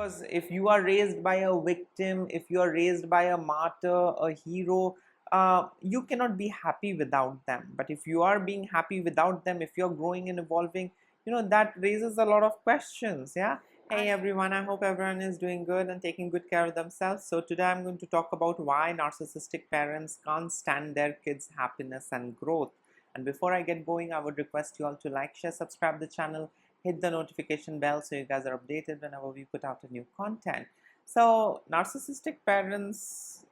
Because if you are raised by a victim, if you are raised by a martyr, a hero, you cannot be happy without them. But if you are being happy without them, if you're growing and evolving, that raises a lot of questions. Yeah. Hey everyone, I hope everyone is doing good and taking good care of themselves. So today I'm going to talk about why narcissistic parents can't stand their kids' happiness and growth. And before I get going, I would request you all to like, share, subscribe the channel, hit the notification bell so you guys are updated whenever we put out a new content. So narcissistic parents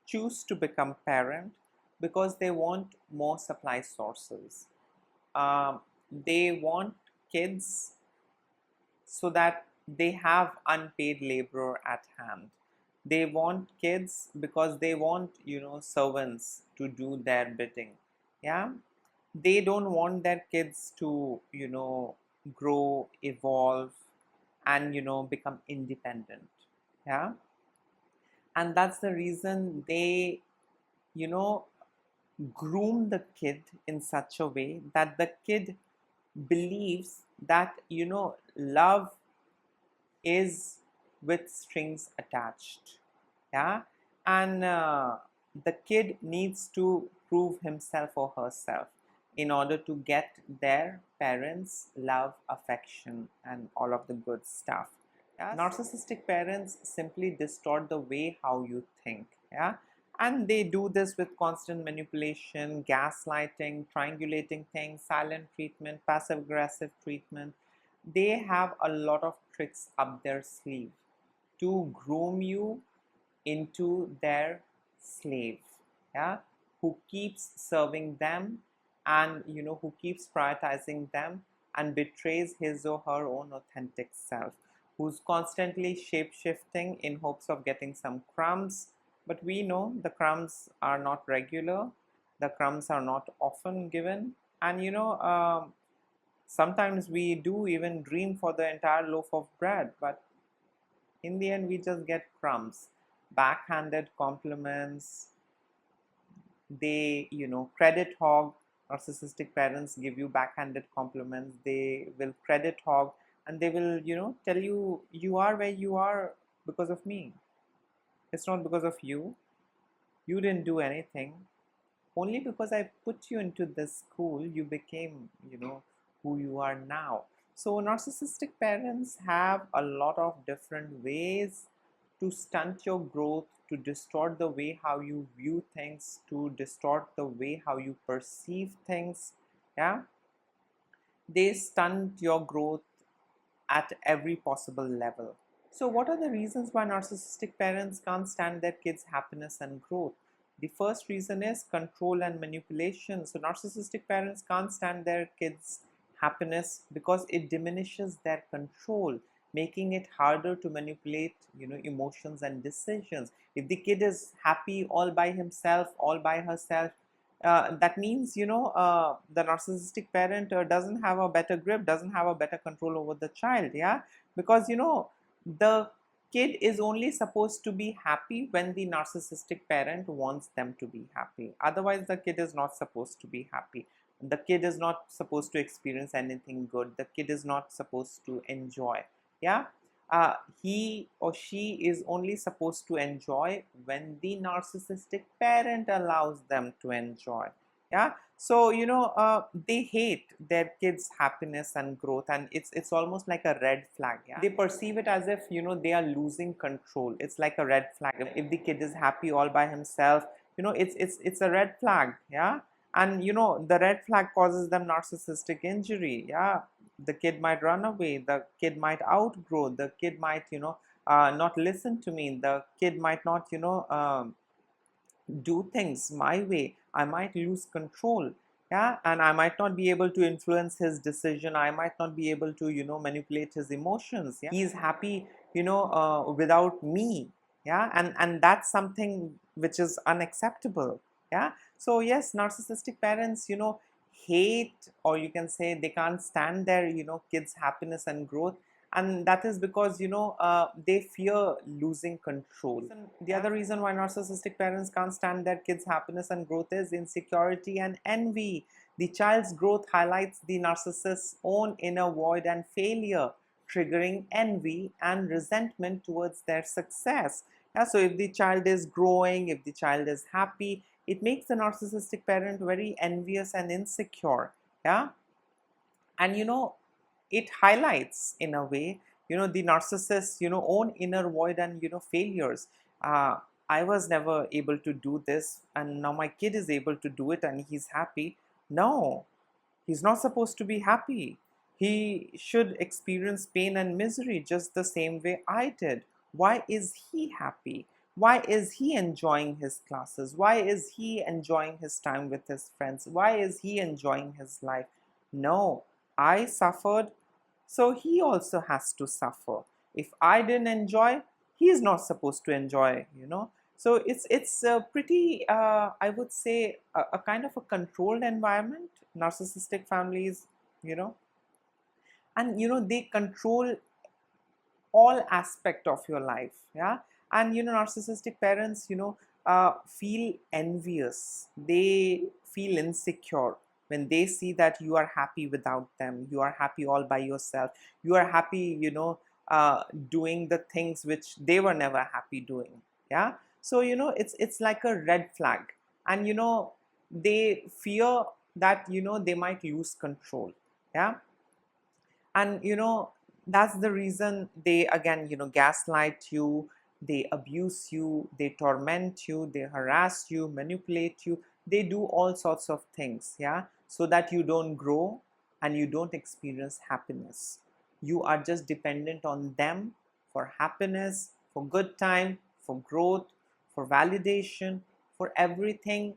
choose to become parent because they want more supply sources. They want kids so that they have unpaid labor at hand. They want kids because they want servants to do their bidding. Yeah, they don't want their kids to grow, evolve, and become independent. Yeah, and that's the reason they you know groom the kid in such a way that the kid believes that love is with strings attached. Yeah, and the kid needs to prove himself or herself in order to get their parents love, affection, and all of the good stuff. Yeah, narcissistic parents simply distort the way how you think. Yeah, and they do this with constant manipulation, gaslighting, triangulating things, silent treatment, passive aggressive treatment. They have a lot of tricks up their sleeve to groom you into their slave. Yeah, who keeps serving them, and who keeps prioritizing them and betrays his or her own authentic self, who's constantly shape shifting in hopes of getting some crumbs. But we know the crumbs are not regular, the crumbs are not often given, and sometimes we do even dream for the entire loaf of bread, but in the end we just get crumbs, backhanded compliments. They credit hog. Narcissistic parents give you backhanded compliments. They will credit hog, and they will tell you, you are where you are because of me. It's not because of you. You didn't do anything. Only because I put you into this school, you became who you are now. So narcissistic parents have a lot of different ways to stunt your growth, to distort the way how you view things, to distort the way how you perceive things. Yeah, they stunt your growth at every possible level. So what are the reasons why narcissistic parents can't stand their kids' happiness and growth? The first reason is control and manipulation. So narcissistic parents can't stand their kids' happiness because it diminishes their control, making it harder to manipulate emotions and decisions. If the kid is happy all by himself, all by herself, that means the narcissistic parent doesn't have a better grip, doesn't have a better control over the child. Yeah, because the kid is only supposed to be happy when the narcissistic parent wants them to be happy. Otherwise the kid is not supposed to be happy. The kid is not supposed to experience anything good. The kid is not supposed to enjoy. Yeah, he or she is only supposed to enjoy when the narcissistic parent allows them to enjoy. Yeah, so they hate their kids' happiness and growth, and it's almost like a red flag. Yeah, they perceive it as if they are losing control. It's like a red flag. If the kid is happy all by himself, it's a red flag. Yeah, and the red flag causes them narcissistic injury. Yeah, the kid might run away, the kid might outgrow, the kid might not listen to me, the kid might not do things my way. I might lose control. Yeah, and I might not be able to influence his decision. I might not be able to manipulate his emotions. Yeah, he's happy without me. Yeah, and that's something which is unacceptable. Yeah, so yes, narcissistic parents hate, or you can say they can't stand their kids happiness and growth, and that is because they fear losing control. And the other reason why narcissistic parents can't stand their kids happiness and growth is insecurity and envy. The child's growth highlights the narcissist's own inner void and failure, triggering envy and resentment towards their success. Yeah, so if the child is growing, if the child is happy, it makes the narcissistic parent very envious and insecure. Yeah, and it highlights in a way the narcissist's own inner void and failures. uh, I was never able to do this, and now my kid is able to do it and he's happy. No, he's not supposed to be happy. He should experience pain and misery just the same way I did. Why is he happy? Why is he enjoying his classes? Why is he enjoying his time with his friends? Why is he enjoying his life? No, I suffered, so he also has to suffer. If I didn't enjoy, he's not supposed to enjoy. So it's a pretty, I would say, a kind of a controlled environment. Narcissistic families, you know, and they control all aspect of your life. Yeah, and narcissistic parents feel envious, they feel insecure when they see that you are happy without them, you are happy all by yourself, you are happy doing the things which they were never happy doing. Yeah, so it's like a red flag, and they fear that they might lose control. Yeah, and that's the reason they again gaslight you, they abuse you, they torment you, they harass you, manipulate you, they do all sorts of things, yeah, so that you don't grow and you don't experience happiness. You are just dependent on them for happiness, for good time, for growth, for validation, for everything.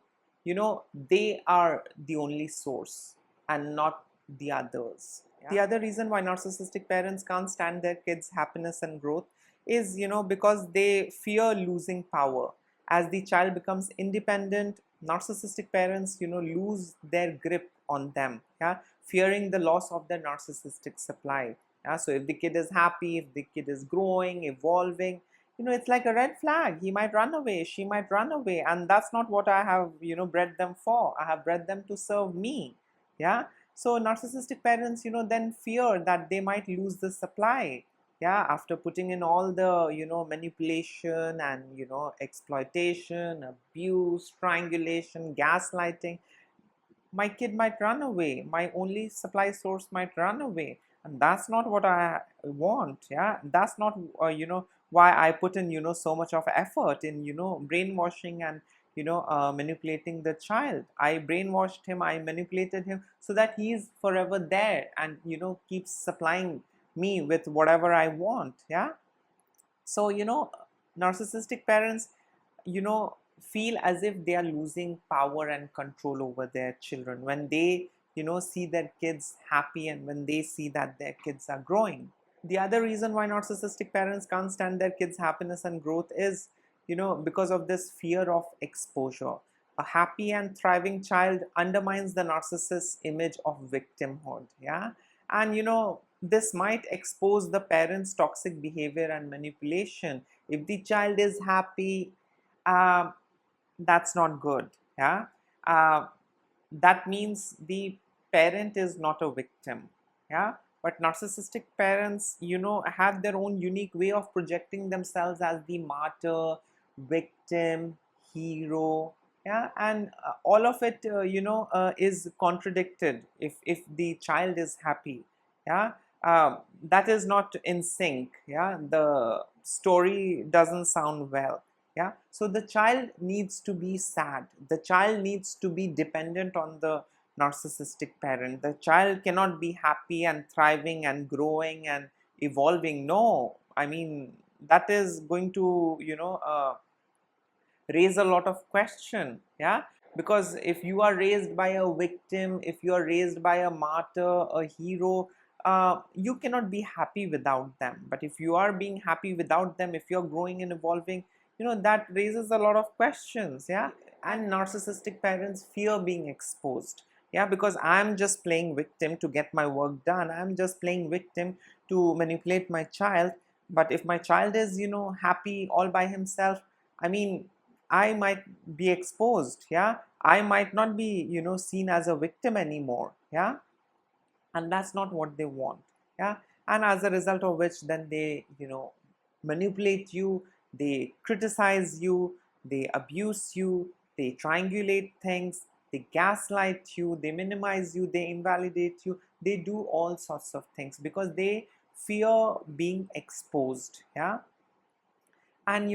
They are the only source and not the others. Yeah. The other reason why narcissistic parents can't stand their kids' happiness and growth is, because they fear losing power. As the child becomes independent, narcissistic parents, lose their grip on them, yeah, fearing the loss of their narcissistic supply. Yeah, so if the kid is happy, if the kid is growing, evolving, it's like a red flag. He might run away, she might run away, and that's not what I have, bred them for. I have bred them to serve me. Yeah, so narcissistic parents, then fear that they might lose the supply. Yeah, after putting in all the, manipulation and, exploitation, abuse, strangulation, gaslighting, my kid might run away. My only supply source might run away. And that's not what I want. Yeah, that's not, why I put in, so much of effort in, brainwashing and, manipulating the child. I brainwashed him, I manipulated him so that he is forever there and, keeps supplying me with whatever I want. Yeah. So, narcissistic parents, feel as if they are losing power and control over their children when they, see their kids happy and when they see that their kids are growing. The other reason why narcissistic parents can't stand their kids' happiness and growth is, because of this fear of exposure. A happy and thriving child undermines the narcissist's image of victimhood. Yeah. And, this might expose the parents' toxic behavior and manipulation. If the child is happy, um, that's not good. Yeah. Uh, that means the parent is not a victim. Yeah, but narcissistic parents have their own unique way of projecting themselves as the martyr, victim, hero. Yeah, and all of it is contradicted if the child is happy. Yeah, that is not in sync. Yeah, the story doesn't sound well. Yeah, so the child needs to be sad, the child needs to be dependent on the narcissistic parent. The child cannot be happy and thriving and growing and evolving. No, I mean, that is going to raise a lot of question. Yeah, because if you are raised by a victim, if you are raised by a martyr, a hero, you cannot be happy without them. But if you are being happy without them, if you're growing and evolving, that raises a lot of questions. Yeah, and narcissistic parents fear being exposed. Yeah, because I'm just playing victim to get my work done, I'm just playing victim to manipulate my child. But if my child is happy all by himself, I mean, I might be exposed. Yeah, I might not be seen as a victim anymore. Yeah, and that's not what they want. Yeah, and as a result of which then they manipulate you, they criticize you, they abuse you, they triangulate things, they gaslight you, they minimize you, they invalidate you, they do all sorts of things because they fear being exposed. Yeah. And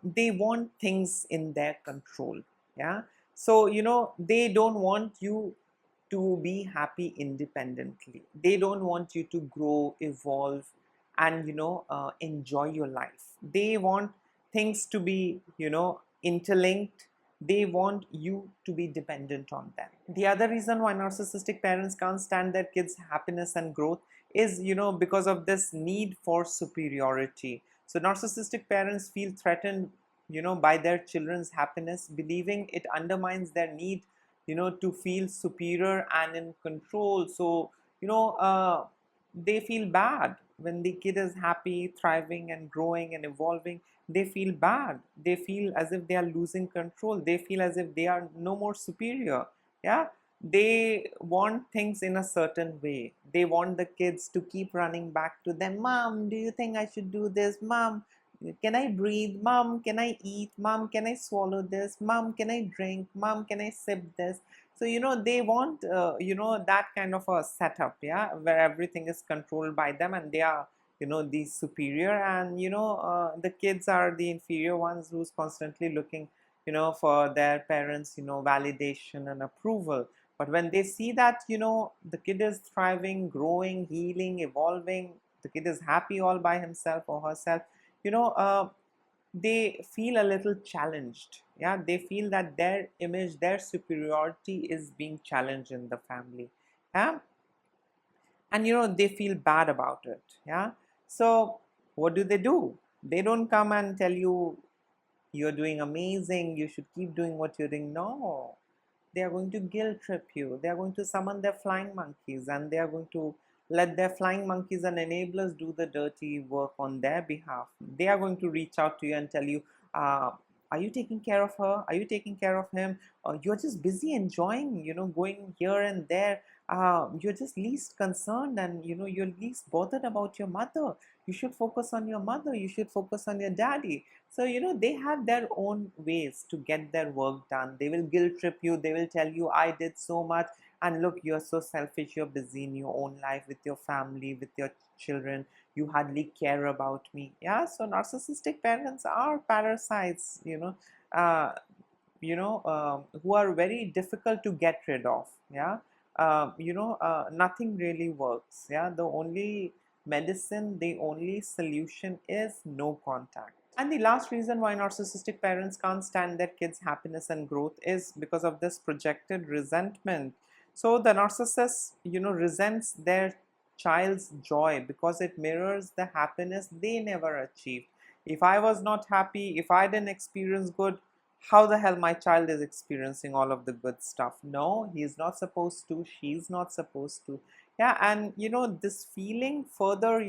they want things in their control. Yeah. So they don't want you to be happy independently. They don't want you to grow, evolve, and enjoy your life. They want things to be interlinked. They want you to be dependent on them. The other reason why narcissistic parents can't stand their kids happiness and growth is because of this need for superiority. So narcissistic parents feel threatened by their children's happiness, believing it undermines their need to feel superior and in control. So they feel bad when the kid is happy, thriving and growing and evolving. They feel bad, they feel as if they are losing control, they feel as if they are no more superior. Yeah. They want things in a certain way. They want the kids to keep running back to them. Mom, do you think I should do this? Mom, can I breathe? Mom, can I eat? Mom, can I swallow this? Mom, can I drink? Mom, can I sip this? So they want that kind of a setup, yeah, where everything is controlled by them and they are the superior, and the kids are the inferior ones who's constantly looking for their parents validation and approval. But when they see that the kid is thriving, growing, healing, evolving, the kid is happy all by himself or herself, you know uh, they feel a little challenged. Yeah, they feel that their image, their superiority is being challenged in the family. Yeah. And they feel bad about it. Yeah. So what do? They don't come and tell you you're doing amazing, you should keep doing what you're doing. No, they are going to guilt trip you. They are going to summon their flying monkeys, and they are going to let their flying monkeys and enablers do the dirty work on their behalf. They are going to reach out to you and tell you, are you taking care of her? Are you taking care of him? You're just busy enjoying, going here and there. You're just least concerned, and you're least bothered about your mother. You should focus on your mother. You should focus on your daddy. So, they have their own ways to get their work done. They will guilt trip you. They will tell you, I did so much. And look, you're so selfish. You're busy in your own life with your family, with your children. You hardly care about me. Yeah. So, narcissistic parents are parasites, who are very difficult to get rid of. Yeah. Nothing really works. Yeah. The only medicine, the only solution is no contact. And the last reason why narcissistic parents can't stand their kids' happiness and growth is because of this projected resentment. So the narcissist, resents their child's joy because it mirrors the happiness they never achieved. If I was not happy, if I didn't experience good, how the hell my child is experiencing all of the good stuff? No, he's not supposed to, she's not supposed to. Yeah. And this feeling further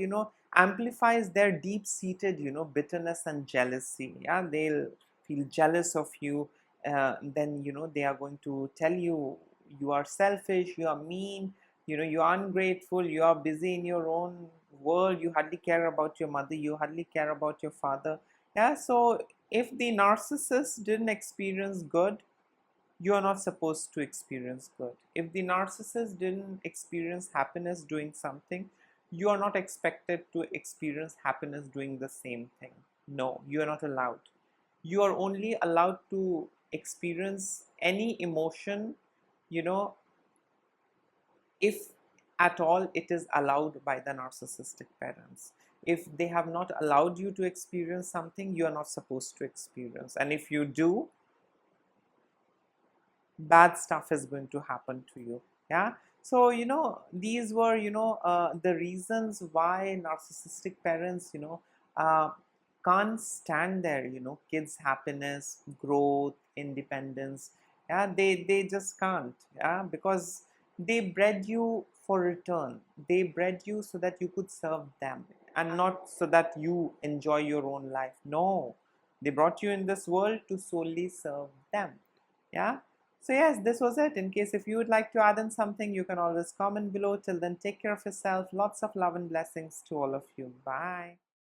amplifies their deep seated bitterness and jealousy. Yeah, they'll feel jealous of you. Then they are going to tell you, you are selfish, you are mean, you are ungrateful, you are busy in your own world, you hardly care about your mother, you hardly care about your father. Yeah. So if the narcissist didn't experience good, you are not supposed to experience good. If the narcissist didn't experience happiness doing something, you are not expected to experience happiness doing the same thing. No, you are not allowed. You are only allowed to experience any emotion, you know, if at all it is allowed by the narcissistic parents. If they have not allowed you to experience something, you are not supposed to experience. And if you do, bad stuff is going to happen to you. Yeah. So these were the reasons why narcissistic parents uh, can't stand their kids happiness, growth, independence. Yeah, they just can't. Yeah, because they bred you for return. They bred you so that you could serve them, and not so that you enjoy your own life. No, they brought you in this world to solely serve them. Yeah. So yes, this was it. In case if you would like to add in something, you can always comment below. Till then, take care of yourself. Lots of love and blessings to all of you. Bye.